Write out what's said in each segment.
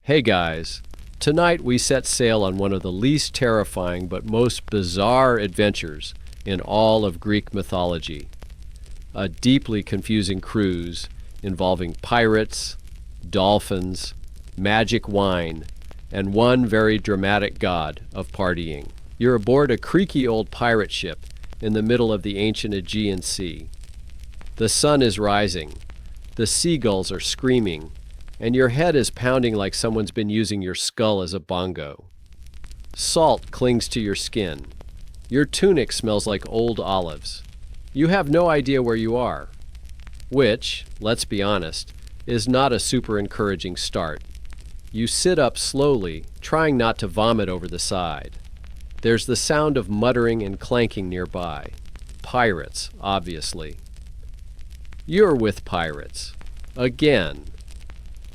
Hey guys, tonight we set sail on one of the least terrifying but most bizarre adventures in all of Greek mythology. A deeply confusing cruise involving pirates, dolphins, magic wine, and one very dramatic god of partying. You're aboard a creaky old pirate ship in the middle of the ancient Aegean Sea. The sun is rising, the seagulls are screaming, and your head is pounding like someone's been using your skull as a bongo. Salt clings to your skin. Your tunic smells like old olives. You have no idea where you are, which, let's be honest, is not a super encouraging start. You sit up slowly, trying not to vomit over the side. There's the sound of muttering and clanking nearby. Pirates, obviously. You're with pirates. Again.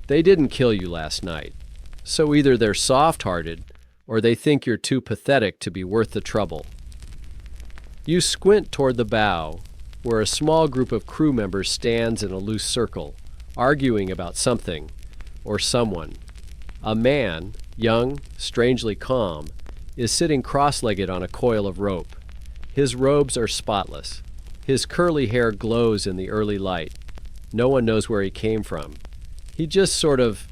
They didn't kill you last night, so either they're soft-hearted or they think you're too pathetic to be worth the trouble. You squint toward the bow, where a small group of crew members stands in a loose circle, arguing about something or someone. A man, young, strangely calm, is sitting cross-legged on a coil of rope. His robes are spotless. His curly hair glows in the early light. No one knows where he came from. He just sort of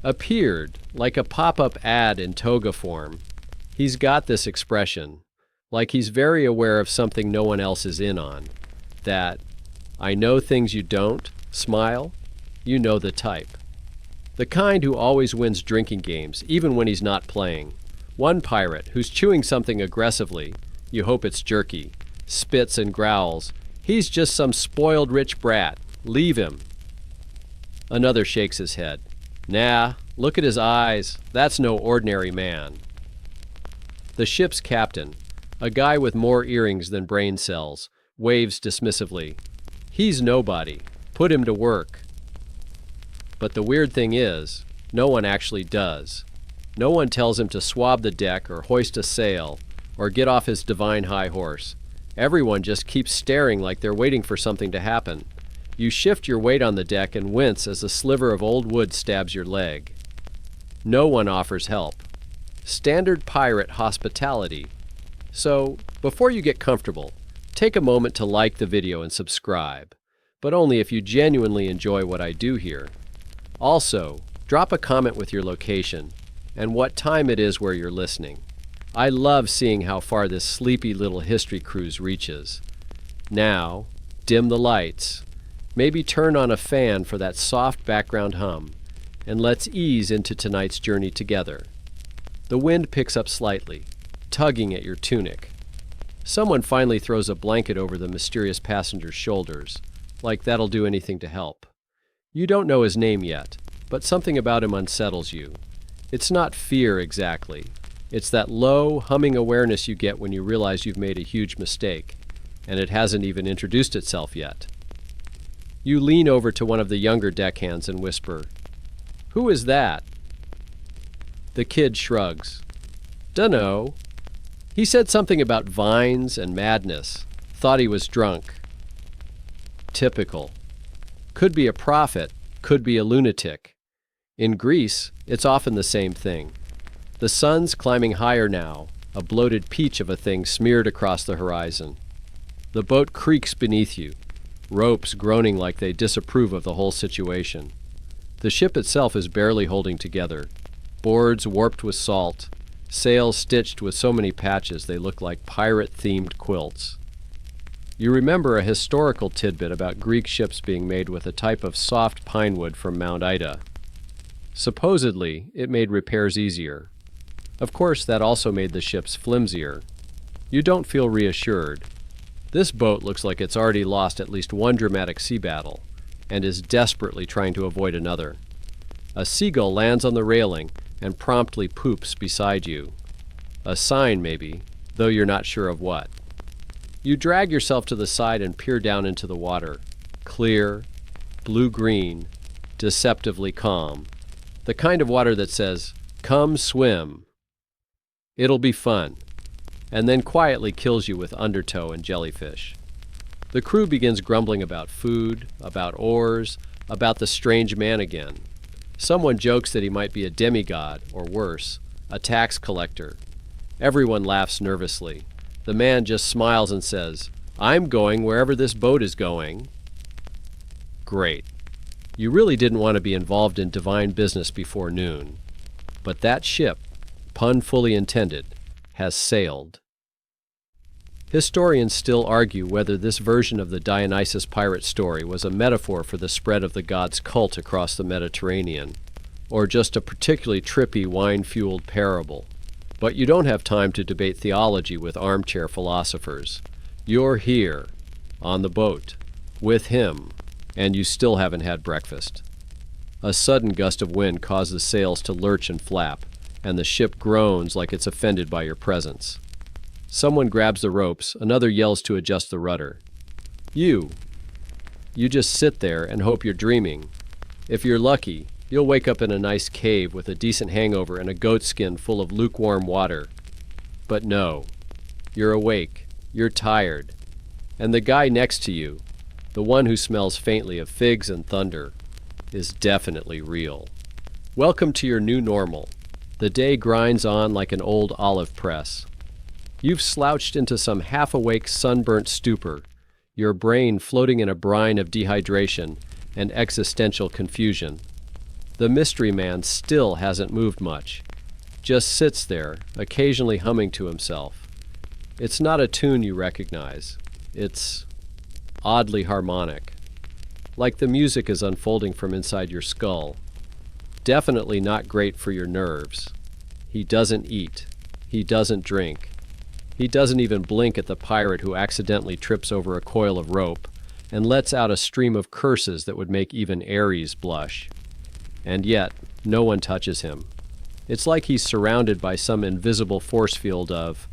appeared, like a pop-up ad in toga form. He's got this expression, like he's very aware of something no one else is in on. That, I know things you don't, smile, you know the type. The kind who always wins drinking games, even when he's not playing. One pirate, who's chewing something aggressively, you hope it's jerky, spits and growls. He's just some spoiled rich brat. Leave him. Another shakes his head. Nah, look at his eyes. That's no ordinary man. The ship's captain, a guy with more earrings than brain cells, waves dismissively. He's nobody. Put him to work. But the weird thing is, no one actually does. No one tells him to swab the deck or hoist a sail or get off his divine high horse. Everyone just keeps staring like they're waiting for something to happen. You shift your weight on the deck and wince as a sliver of old wood stabs your leg. No one offers help. Standard pirate hospitality. So, before you get comfortable, take a moment to like the video and subscribe, but only if you genuinely enjoy what I do here. Also, drop a comment with your location and what time it is where you're listening. I love seeing how far this sleepy little history cruise reaches. Now, dim the lights. Maybe turn on a fan for that soft background hum, and let's ease into tonight's journey together. The wind picks up slightly, tugging at your tunic. Someone finally throws a blanket over the mysterious passenger's shoulders, like that'll do anything to help. You don't know his name yet, but something about him unsettles you. It's not fear exactly. It's that low, humming awareness you get when you realize you've made a huge mistake, and it hasn't even introduced itself yet. You lean over to one of the younger deckhands and whisper, "Who is that?" The kid shrugs. "Dunno. He said something about vines and madness. Thought he was drunk." Typical. Could be a prophet, could be a lunatic. In Greece, it's often the same thing. The sun's climbing higher now, a bloated peach of a thing smeared across the horizon. The boat creaks beneath you, ropes groaning like they disapprove of the whole situation. The ship itself is barely holding together, boards warped with salt, sails stitched with so many patches they look like pirate-themed quilts. You remember a historical tidbit about Greek ships being made with a type of soft pine wood from Mount Ida. Supposedly, it made repairs easier. Of course, that also made the ships flimsier. You don't feel reassured. This boat looks like it's already lost at least one dramatic sea battle, and is desperately trying to avoid another. A seagull lands on the railing and promptly poops beside you. A sign, maybe, though you're not sure of what. You drag yourself to the side and peer down into the water. Clear, blue-green, deceptively calm. The kind of water that says, "Come swim. It'll be fun," and then quietly kills you with undertow and jellyfish. The crew begins grumbling about food, about oars, about the strange man again. Someone jokes that he might be a demigod, or worse, a tax collector. Everyone laughs nervously. The man just smiles and says, "I'm going wherever this boat is going." Great. You really didn't want to be involved in divine business before noon. But that ship, pun fully intended, has sailed. Historians still argue whether this version of the Dionysus pirate story was a metaphor for the spread of the god's cult across the Mediterranean, or just a particularly trippy wine-fueled parable. But you don't have time to debate theology with armchair philosophers. You're here, on the boat, with him, and you still haven't had breakfast. A sudden gust of wind causes sails to lurch and flap, and the ship groans like it's offended by your presence. Someone grabs the ropes, another yells to adjust the rudder. You just sit there and hope you're dreaming. If you're lucky, you'll wake up in a nice cave with a decent hangover and a goat skin full of lukewarm water. But no, you're awake, you're tired, and the guy next to you, the one who smells faintly of figs and thunder, is definitely real. Welcome to your new normal. The day grinds on like an old olive press. You've slouched into some half-awake, sunburnt stupor, your brain floating in a brine of dehydration and existential confusion. The mystery man still hasn't moved much, just sits there, occasionally humming to himself. It's not a tune you recognize. It's oddly harmonic, like the music is unfolding from inside your skull. Definitely not great for your nerves. He doesn't eat. He doesn't drink. He doesn't even blink at the pirate who accidentally trips over a coil of rope and lets out a stream of curses that would make even Ares blush. And yet, no one touches him. It's like he's surrounded by some invisible force field of,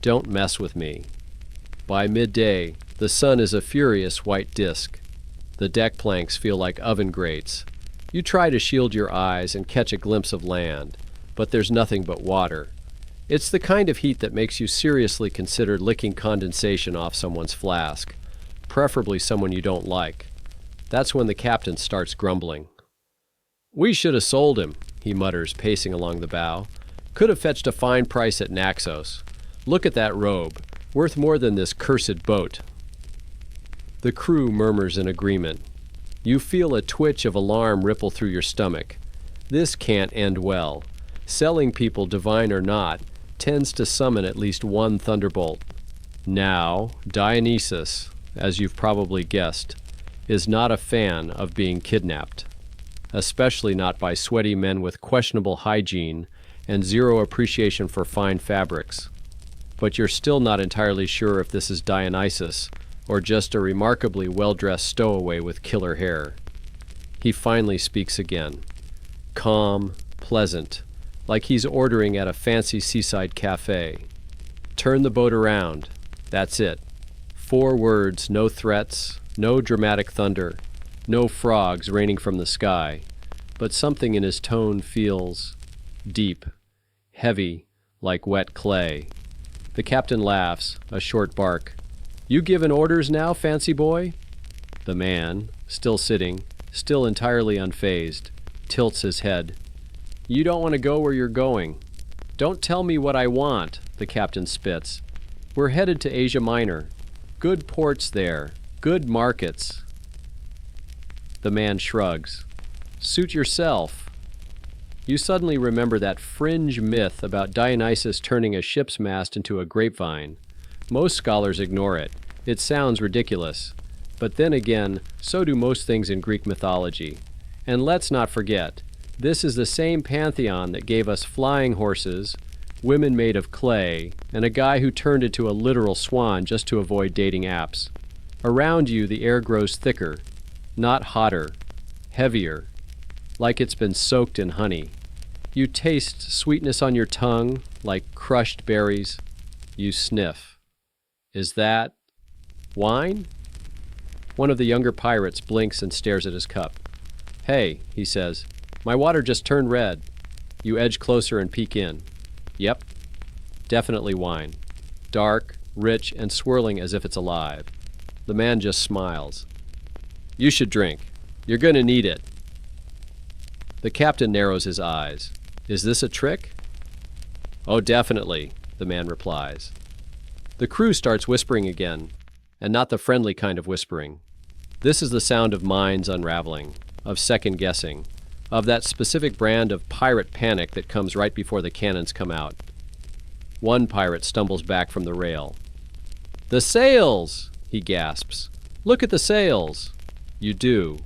"Don't mess with me." By midday, the sun is a furious white disk. The deck planks feel like oven grates. You try to shield your eyes and catch a glimpse of land, but there's nothing but water. It's the kind of heat that makes you seriously consider licking condensation off someone's flask, preferably someone you don't like. That's when the captain starts grumbling. "We should have sold him," he mutters, pacing along the bow. "Could have fetched a fine price at Naxos. Look at that robe, worth more than this cursed boat." The crew murmurs in agreement. You feel a twitch of alarm ripple through your stomach. This can't end well. Selling people, divine or not, tends to summon at least one thunderbolt. Now, Dionysus, as you've probably guessed, is not a fan of being kidnapped, especially not by sweaty men with questionable hygiene and zero appreciation for fine fabrics. But you're still not entirely sure if this is Dionysus or just a remarkably well-dressed stowaway with killer hair. He finally speaks again. Calm, pleasant, like he's ordering at a fancy seaside cafe. "Turn the boat around." That's it. 4 words, no threats, no dramatic thunder, no frogs raining from the sky. But something in his tone feels deep, heavy, like wet clay. The captain laughs, a short bark. "You givin' orders now, fancy boy?" The man, still sitting, still entirely unfazed, tilts his head. "You don't want to go where you're going." "Don't tell me what I want," the captain spits. "We're headed to Asia Minor. Good ports there, good markets." The man shrugs. "Suit yourself." You suddenly remember that fringe myth about Dionysus turning a ship's mast into a grapevine. Most scholars ignore it. It sounds ridiculous. But then again, so do most things in Greek mythology. And let's not forget, this is the same pantheon that gave us flying horses, women made of clay, and a guy who turned into a literal swan just to avoid dating apps. Around you, the air grows thicker, not hotter, heavier, like it's been soaked in honey. You taste sweetness on your tongue, like crushed berries. You sniff. Is that wine? One of the younger pirates blinks and stares at his cup. "Hey," he says, "my water just turned red." You edge closer and peek in. Yep, definitely wine. Dark, rich, and swirling as if it's alive. The man just smiles. "You should drink. You're gonna need it." The captain narrows his eyes. Is this a trick? Oh, definitely, the man replies. The crew starts whispering again, and not the friendly kind of whispering. This is the sound of minds unraveling, of second-guessing, of that specific brand of pirate panic that comes right before the cannons come out. One pirate stumbles back from the rail. "The sails!" he gasps. "Look at the sails!" You do,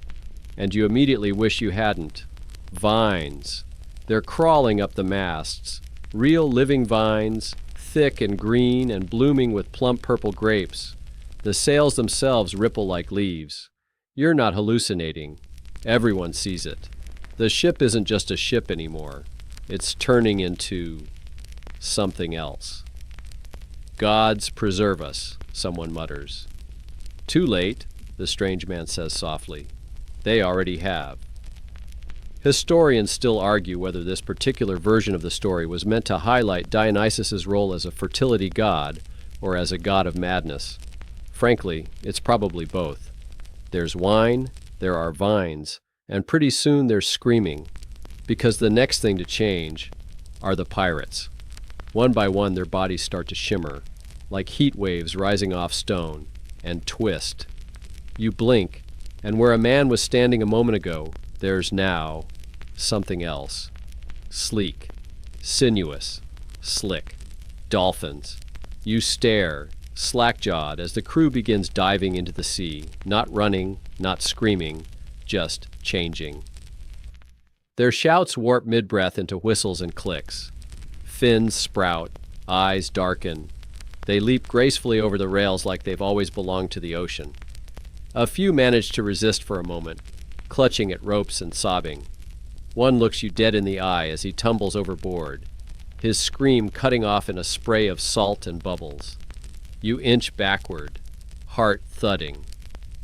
and you immediately wish you hadn't. Vines. They're crawling up the masts. Real living vines, thick and green and blooming with plump purple grapes. The sails themselves ripple like leaves. You're not hallucinating. Everyone sees it. The ship isn't just a ship anymore. It's turning into something else. "Gods preserve us," someone mutters. "Too late," the strange man says softly. "They already have." Historians still argue whether this particular version of the story was meant to highlight Dionysus's role as a fertility god or as a god of madness. Frankly, it's probably both. There's wine, there are vines, and pretty soon there's screaming, because the next thing to change are the pirates. One by one, their bodies start to shimmer, like heat waves rising off stone, and twist. You blink, and where a man was standing a moment ago, there's now something else. Sleek, sinuous, slick. Dolphins. You stare, slack-jawed, as the crew begins diving into the sea, not running, not screaming, just changing. Their shouts warp mid-breath into whistles and clicks. Fins sprout, eyes darken. They leap gracefully over the rails like they've always belonged to the ocean. A few manage to resist for a moment, clutching at ropes and sobbing. One looks you dead in the eye as he tumbles overboard, his scream cutting off in a spray of salt and bubbles. You inch backward, heart thudding.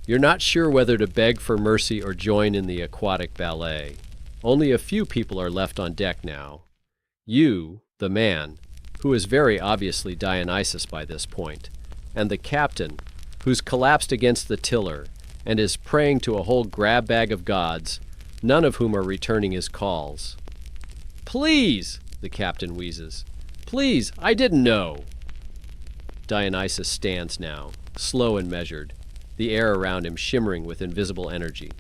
You're not sure whether to beg for mercy or join in the aquatic ballet. Only a few people are left on deck now. You, the man, who is very obviously Dionysus by this point, and the captain, who's collapsed against the tiller and is praying to a whole grab bag of gods, none of whom are returning his calls. "Please," the captain wheezes. "Please, I didn't know." Dionysus stands now, slow and measured, the air around him shimmering with invisible energy.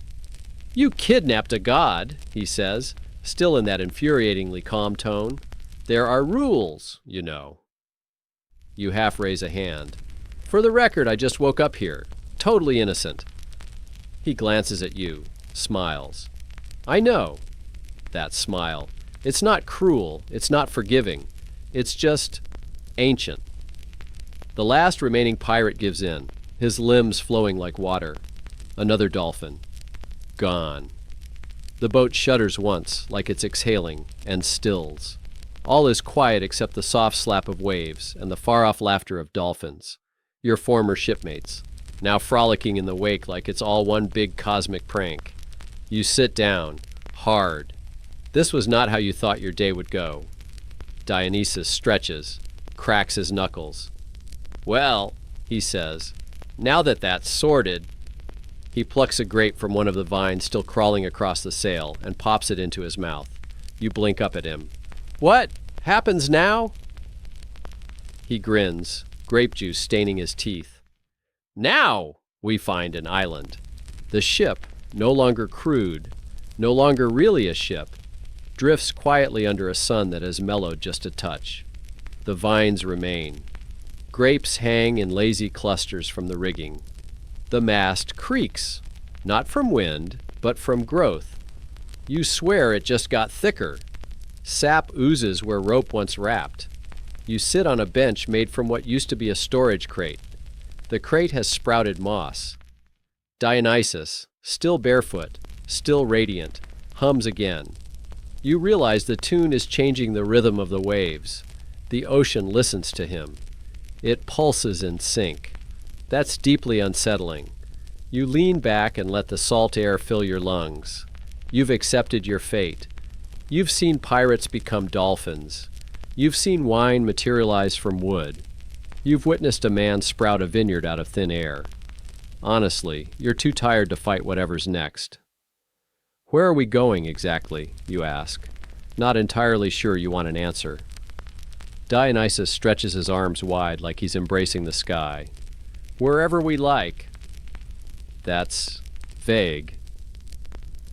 "You kidnapped a god," he says, still in that infuriatingly calm tone. "There are rules, you know." You half raise a hand. "For the record, I just woke up here. Totally innocent." He glances at you, smiles. "I know." That smile. It's not cruel, it's not forgiving. It's just ancient. The last remaining pirate gives in, his limbs flowing like water. Another dolphin. Gone. The boat shudders once, like it's exhaling, and stills. All is quiet except the soft slap of waves and the far-off laughter of dolphins, your former shipmates, now frolicking in the wake like it's all one big cosmic prank. You sit down, hard. This was not how you thought your day would go. Dionysus stretches, cracks his knuckles. "Well," he says, "now that that's sorted." He plucks a grape from one of the vines still crawling across the sail and pops it into his mouth. You blink up at him. "What? Happens now?" He grins, grape juice staining his teeth. Now we find an island. The ship, no longer crewed, no longer really a ship, drifts quietly under a sun that has mellowed just a touch. The vines remain. Grapes hang in lazy clusters from the rigging. The mast creaks, not from wind, but from growth. You swear it just got thicker. Sap oozes where rope once wrapped. You sit on a bench made from what used to be a storage crate. The crate has sprouted moss. Dionysus, still barefoot, still radiant, hums again. You realize the tune is changing the rhythm of the waves. The ocean listens to him. It pulses in sync. That's deeply unsettling. You lean back and let the salt air fill your lungs. You've accepted your fate. You've seen pirates become dolphins. You've seen wine materialize from wood. You've witnessed a man sprout a vineyard out of thin air. Honestly, you're too tired to fight whatever's next. Where are we going exactly, you ask, not entirely sure you want an answer. Dionysus stretches his arms wide like he's embracing the sky. Wherever we like. That's vague.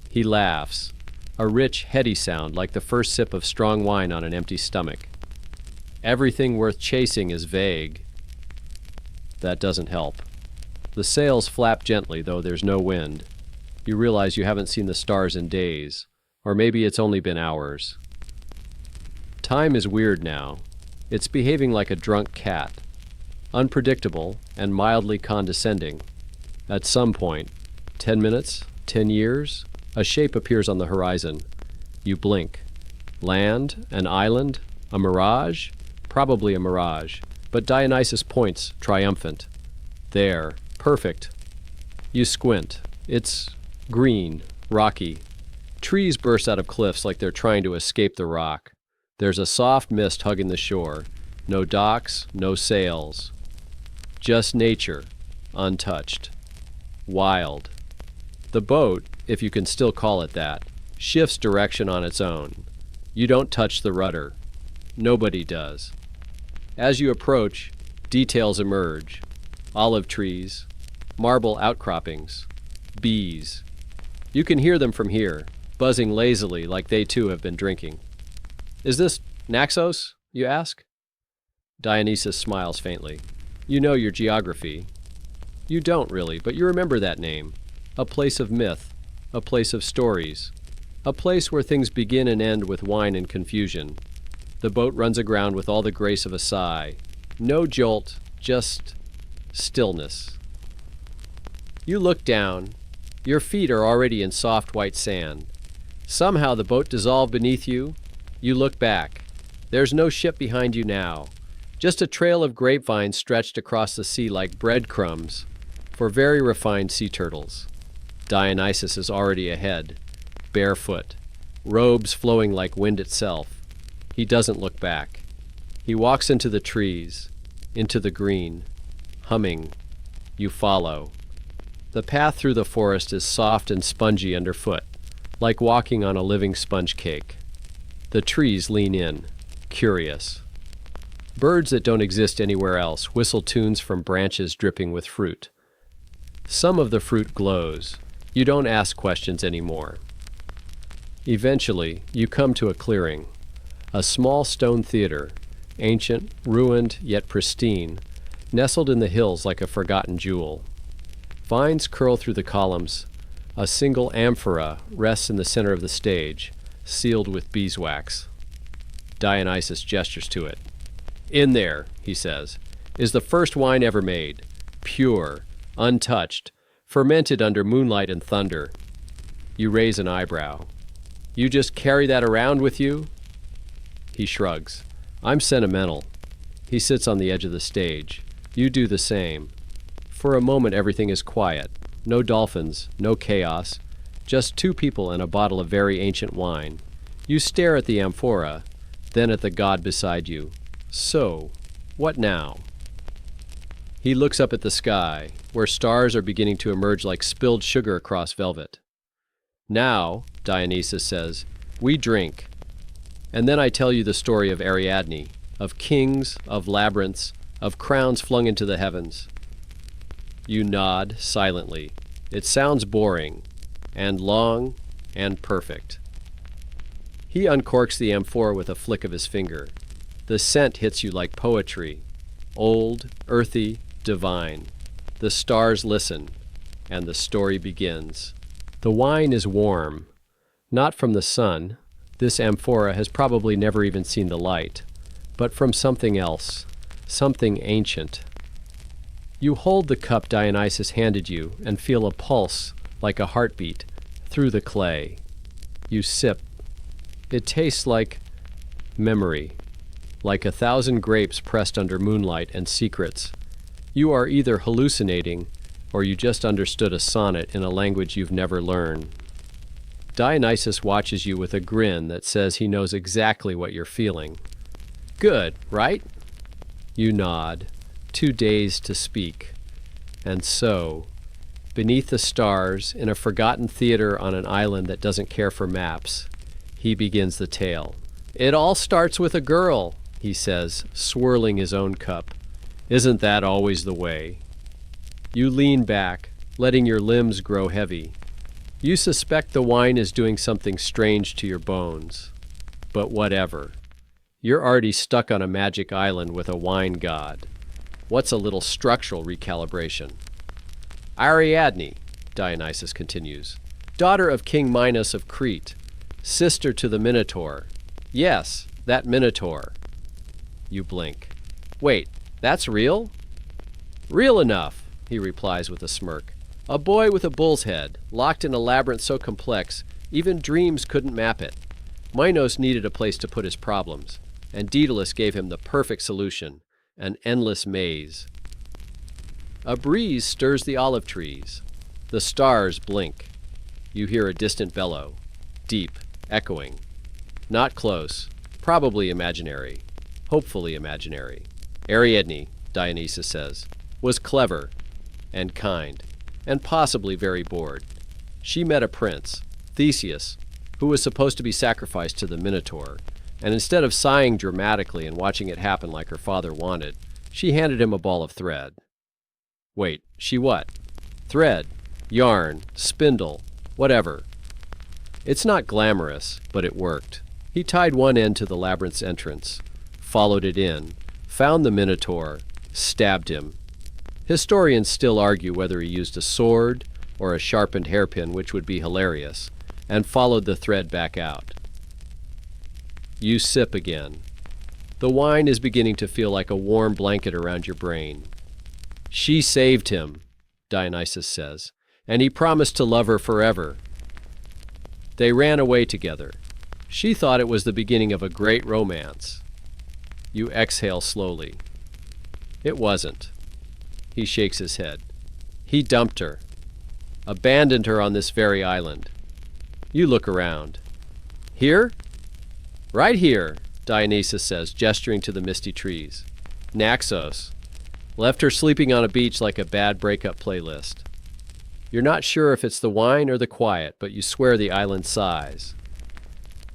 He laughs, a rich, heady sound like the first sip of strong wine on an empty stomach. Everything worth chasing is vague. That doesn't help. The sails flap gently, though there's no wind. You realize you haven't seen the stars in days, or maybe it's only been hours. Time is weird now. It's behaving like a drunk cat, unpredictable and mildly condescending. At some point, 10 minutes, 10 years, a shape appears on the horizon. You blink. Land, an island, a mirage? Probably a mirage, but Dionysus points, triumphant. There, perfect. You squint. It's green, rocky. Trees burst out of cliffs like they're trying to escape the rock. There's a soft mist hugging the shore. No docks, no sails. Just nature, untouched. Wild. The boat, if you can still call it that, shifts direction on its own. You don't touch the rudder. Nobody does. As you approach, details emerge. Olive trees, marble outcroppings, bees. You can hear them from here, buzzing lazily like they too have been drinking. Is this Naxos, you ask? Dionysus smiles faintly. You know your geography. You don't really, but you remember that name. A place of myth, a place of stories, a place where things begin and end with wine and confusion. The boat runs aground with all the grace of a sigh. No jolt, just stillness. You look down. Your feet are already in soft white sand. Somehow the boat dissolved beneath you. You look back. There's no ship behind you now. Just a trail of grapevines stretched across the sea like breadcrumbs for very refined sea turtles. Dionysus is already ahead, barefoot, robes flowing like wind itself. He doesn't look back. He walks into the trees, into the green, humming. You follow. The path through the forest is soft and spongy underfoot, like walking on a living sponge cake. The trees lean in, curious. Birds that don't exist anywhere else whistle tunes from branches dripping with fruit. Some of the fruit glows. You don't ask questions anymore. Eventually, you come to a clearing. A small stone theater, ancient, ruined, yet pristine, nestled in the hills like a forgotten jewel. Vines curl through the columns. A single amphora rests in the center of the stage, sealed with beeswax. Dionysus gestures to it. In there, he says, is the first wine ever made, pure, untouched, fermented under moonlight and thunder. You raise an eyebrow. You just carry that around with you? He shrugs. I'm sentimental. He sits on the edge of the stage. You do the same. For a moment everything is quiet. No dolphins, no chaos. Just two people and a bottle of very ancient wine. You stare at the amphora, then at the god beside you. So, what now? He looks up at the sky, where stars are beginning to emerge like spilled sugar across velvet. Now, Dionysus says, we drink. And then I tell you the story of Ariadne, of kings, of labyrinths, of crowns flung into the heavens. You nod silently. It sounds boring, and long, and perfect. He uncorks the amphora with a flick of his finger. The scent hits you like poetry, old, earthy, divine. The stars listen, and the story begins. The wine is warm, not from the sun. This amphora has probably never even seen the light, but from something else, something ancient. You hold the cup Dionysus handed you and feel a pulse, like a heartbeat, through the clay. You sip. It tastes like memory, like 1,000 grapes pressed under moonlight and secrets. You are either hallucinating, or you just understood a sonnet in a language you've never learned. Dionysus watches you with a grin that says he knows exactly what you're feeling. Good, right? You nod, too dazed to speak. And so, Beneath the stars, in a forgotten theater on an island that doesn't care for maps, he begins the tale. "It all starts with a girl," he says, swirling his own cup. "Isn't that always the way?" You lean back, letting your limbs grow heavy. You suspect the wine is doing something strange to your bones. But whatever. You're already stuck on a magic island with a wine god. What's a little structural recalibration? Ariadne, Dionysus continues, daughter of King Minos of Crete, sister to the Minotaur. Yes, that Minotaur. You blink. Wait, that's real? Real enough, he replies with a smirk. A boy with a bull's head, locked in a labyrinth so complex, even dreams couldn't map it. Minos needed a place to put his problems, and Daedalus gave him the perfect solution, an endless maze. A breeze stirs the olive trees. The stars blink. You hear a distant bellow, deep, echoing. Not close, probably imaginary, hopefully imaginary. Ariadne, Dionysus says, was clever and kind, and possibly very bored. She met a prince, Theseus, who was supposed to be sacrificed to the Minotaur, and instead of sighing dramatically and watching it happen like her father wanted, she handed him a ball of thread. Wait, she what? Thread, yarn, spindle, whatever. It's not glamorous, but it worked. He tied one end to the labyrinth's entrance, followed it in, found the Minotaur, stabbed him. Historians still argue whether he used a sword or a sharpened hairpin, which would be hilarious, and followed the thread back out. You sip again. The wine is beginning to feel like a warm blanket around your brain. She saved him, Dionysus says, and he promised to love her forever. They ran away together. She thought it was the beginning of a great romance. You exhale slowly. It wasn't. He shakes his head. He dumped her. Abandoned her on this very island. You look around. Here? Right here, Dionysus says, gesturing to the misty trees. Naxos. Left her sleeping on a beach like a bad breakup playlist. You're not sure if it's the wine or the quiet, but you swear the island sighs.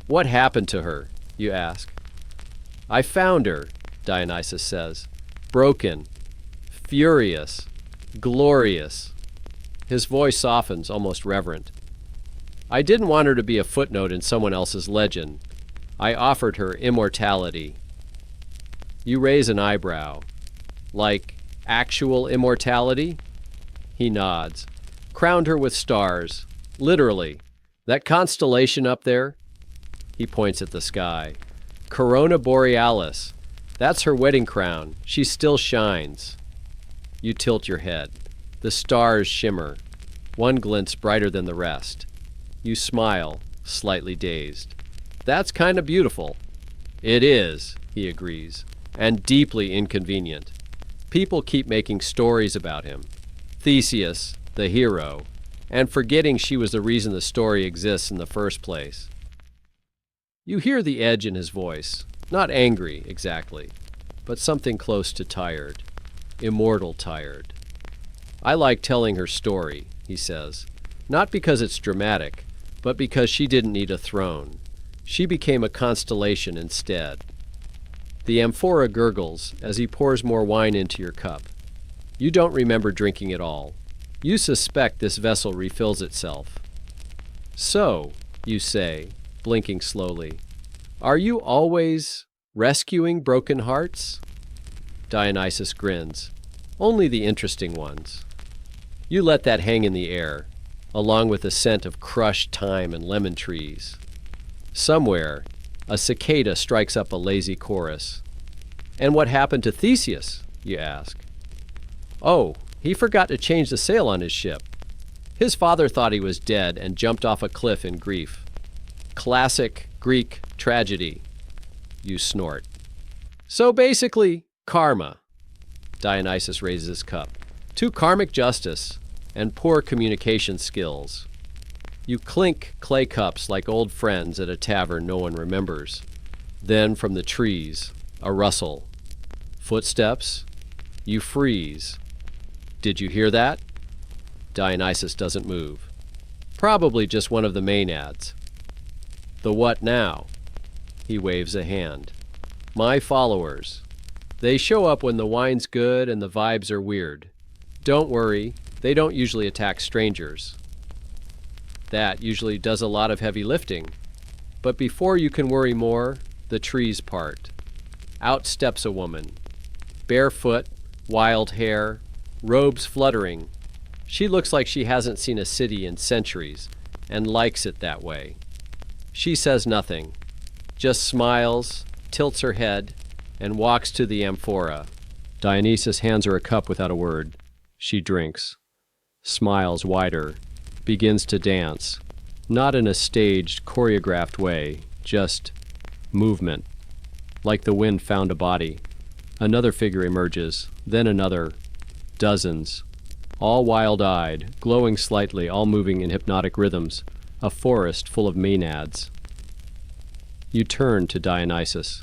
What happened to her? You ask. I found her, Dionysus says. Broken. Furious. Glorious. His voice softens, almost reverent. I didn't want her to be a footnote in someone else's legend. I offered her immortality. You raise an eyebrow. Like actual immortality? He nods. Crowned her with stars. Literally. That constellation up there? He points at the sky. Corona Borealis. That's her wedding crown. She still shines. You tilt your head. The stars shimmer. One glints brighter than the rest. You smile, slightly dazed. That's kind of beautiful. It is, he agrees, and deeply inconvenient. People keep making stories about him. Theseus, the hero, and forgetting she was the reason the story exists in the first place. You hear the edge in his voice, not angry exactly, but something close to tired, immortal tired. I like telling her story, he says, not because it's dramatic, but because she didn't need a throne. She became a constellation instead. The amphora gurgles as he pours more wine into your cup. You don't remember drinking it all. You suspect this vessel refills itself. So, you say, blinking slowly, are you always rescuing broken hearts? Dionysus grins. Only the interesting ones. You let that hang in the air, along with the scent of crushed thyme and lemon trees. Somewhere, a cicada strikes up a lazy chorus. And what happened to Theseus, you ask? Oh, he forgot to change the sail on his ship. His father thought he was dead and jumped off a cliff in grief. Classic Greek tragedy. You snort. So basically, karma. Dionysus raises his cup. To karmic justice and poor communication skills. You clink clay cups like old friends at a tavern no one remembers. Then from the trees, a rustle. Footsteps. You freeze. Did you hear that? Dionysus doesn't move. Probably just one of the maenads. The what now? He waves a hand. My followers. They show up when the wine's good and the vibes are weird. Don't worry, they don't usually attack strangers. That usually does a lot of heavy lifting. But before you can worry more, the trees part. Out steps a woman. Barefoot, wild hair, robes fluttering. She looks like she hasn't seen a city in centuries, and likes it that way. She says nothing, just smiles, tilts her head, and walks to the amphora. Dionysus hands her a cup without a word. She drinks, smiles wider, begins to dance, not in a staged, choreographed way, just movement. Like the wind found a body. Another figure emerges, then another, dozens, all wild-eyed, glowing slightly, all moving in hypnotic rhythms, a forest full of maenads. You turn to Dionysus.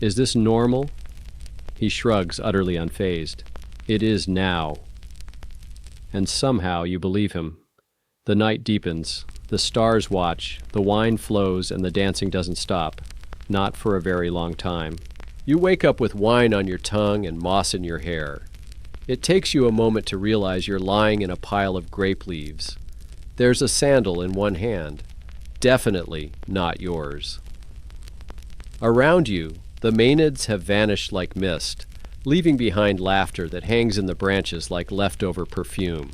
Is this normal? He shrugs, utterly unfazed. It is now. And somehow you believe him. The night deepens, the stars watch, the wine flows, and the dancing doesn't stop. Not for a very long time. You wake up with wine on your tongue and moss in your hair. It takes you a moment to realize you're lying in a pile of grape leaves. There's a sandal in one hand. Definitely not yours. Around you, the maenads have vanished like mist, leaving behind laughter that hangs in the branches like leftover perfume.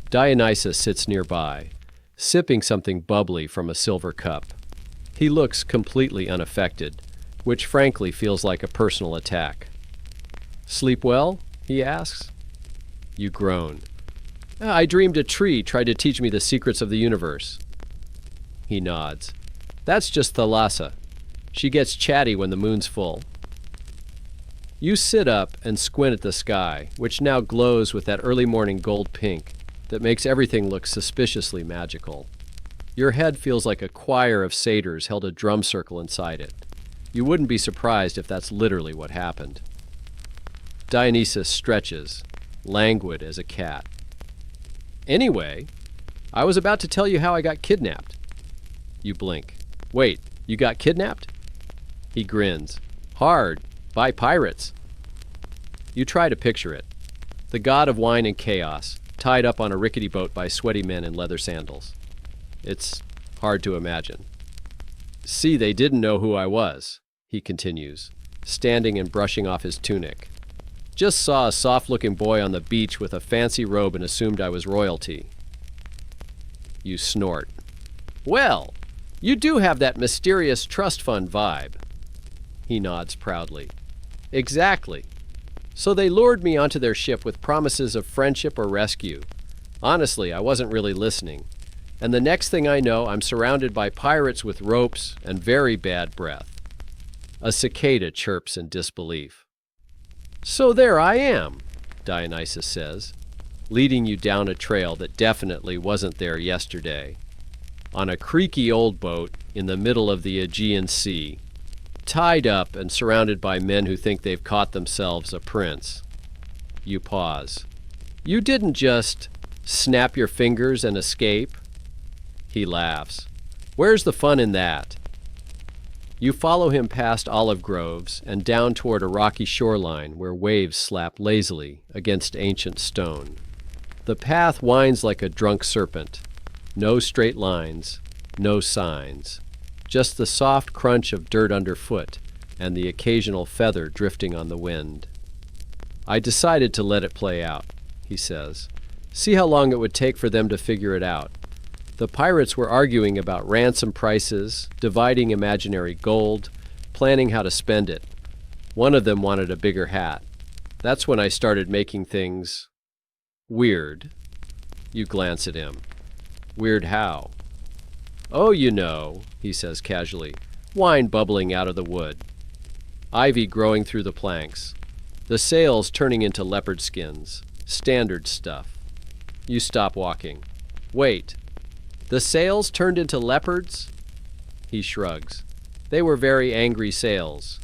Dionysus sits nearby, sipping something bubbly from a silver cup. He looks completely unaffected, which frankly feels like a personal attack. Sleep well? He asks. You groan. I dreamed a tree tried to teach me the secrets of the universe. He nods. That's just Thalassa. She gets chatty when the moon's full. You sit up and squint at the sky, which now glows with that early morning gold pink that makes everything look suspiciously magical. Your head feels like a choir of satyrs held a drum circle inside it. You wouldn't be surprised if that's literally what happened. Dionysus stretches, languid as a cat. Anyway, I was about to tell you how I got kidnapped. You blink. Wait, you got kidnapped? He grins. Hard, by pirates. You try to picture it. The god of wine and chaos, tied up on a rickety boat by sweaty men in leather sandals. It's hard to imagine. See, they didn't know who I was, he continues, standing and brushing off his tunic. Just saw a soft-looking boy on the beach with a fancy robe and assumed I was royalty. You snort. Well, you do have that mysterious trust fund vibe. He nods proudly. Exactly. So they lured me onto their ship with promises of friendship or rescue. Honestly, I wasn't really listening. And the next thing I know, I'm surrounded by pirates with ropes and very bad breath. A cicada chirps in disbelief. So there I am, Dionysus says, leading you down a trail that definitely wasn't there yesterday. On a creaky old boat in the middle of the Aegean Sea, tied up and surrounded by men who think they've caught themselves a prince. You pause. You didn't just snap your fingers and escape. He laughs. Where's the fun in that? You follow him past olive groves and down toward a rocky shoreline where waves slap lazily against ancient stone. The path winds like a drunk serpent. No straight lines, no signs. Just the soft crunch of dirt underfoot and the occasional feather drifting on the wind. I decided to let it play out, he says. See how long it would take for them to figure it out. The pirates were arguing about ransom prices, dividing imaginary gold, planning how to spend it. One of them wanted a bigger hat. That's when I started making things weird. You glance at him. Weird how? Oh, you know, he says casually, wine bubbling out of the wood. Ivy growing through the planks. The sails turning into leopard skins. Standard stuff. You stop walking. Wait. The sails turned into leopards? He shrugs. They were very angry sails.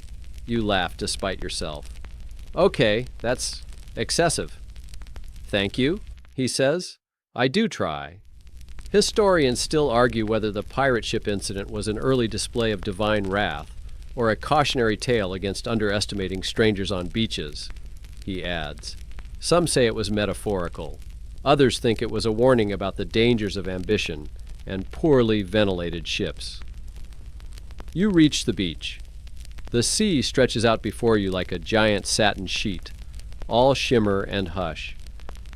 You laugh despite yourself. Okay, that's excessive. Thank you, he says, I do try. Historians still argue whether the pirate ship incident was an early display of divine wrath or a cautionary tale against underestimating strangers on beaches, he adds. Some say it was metaphorical. Others think it was a warning about the dangers of ambition and poorly ventilated ships. You reach the beach. The sea stretches out before you like a giant satin sheet, all shimmer and hush.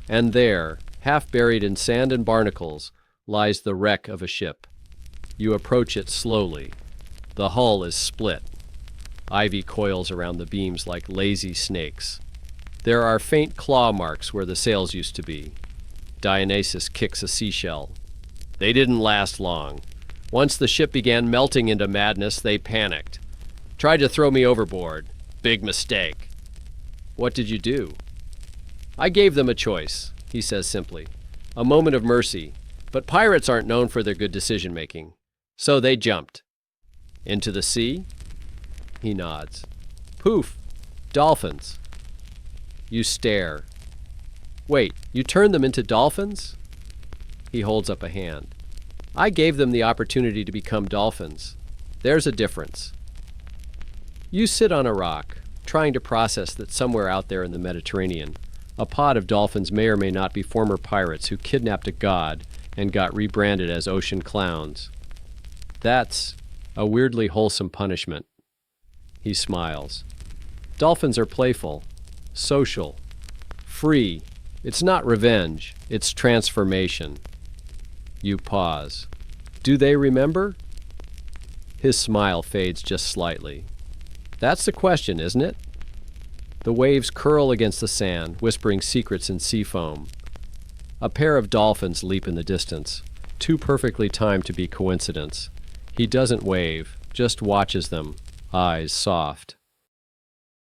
And there, half buried in sand and barnacles, lies the wreck of a ship. You approach it slowly. The hull is split. Ivy coils around the beams like lazy snakes. There are faint claw marks where the sails used to be. Dionysus kicks a seashell. They didn't last long. Once the ship began melting into madness, they panicked. Tried to throw me overboard. Big mistake. What did you do? I gave them a choice, he says simply. A moment of mercy. But pirates aren't known for their good decision-making. So they jumped. Into the sea? He nods. Poof! Dolphins. You stare. Wait, you turned them into dolphins? He holds up a hand. I gave them the opportunity to become dolphins. There's a difference. You sit on a rock, trying to process that somewhere out there in the Mediterranean, a pod of dolphins may or may not be former pirates who kidnapped a god and got rebranded as ocean clowns. That's a weirdly wholesome punishment. He smiles. Dolphins are playful, social, free. It's not revenge, it's transformation. You pause. Do they remember? His smile fades just slightly. That's the question, isn't it? The waves curl against the sand, whispering secrets in sea foam. A pair of dolphins leap in the distance, too perfectly timed to be coincidence. He doesn't wave, just watches them, eyes soft.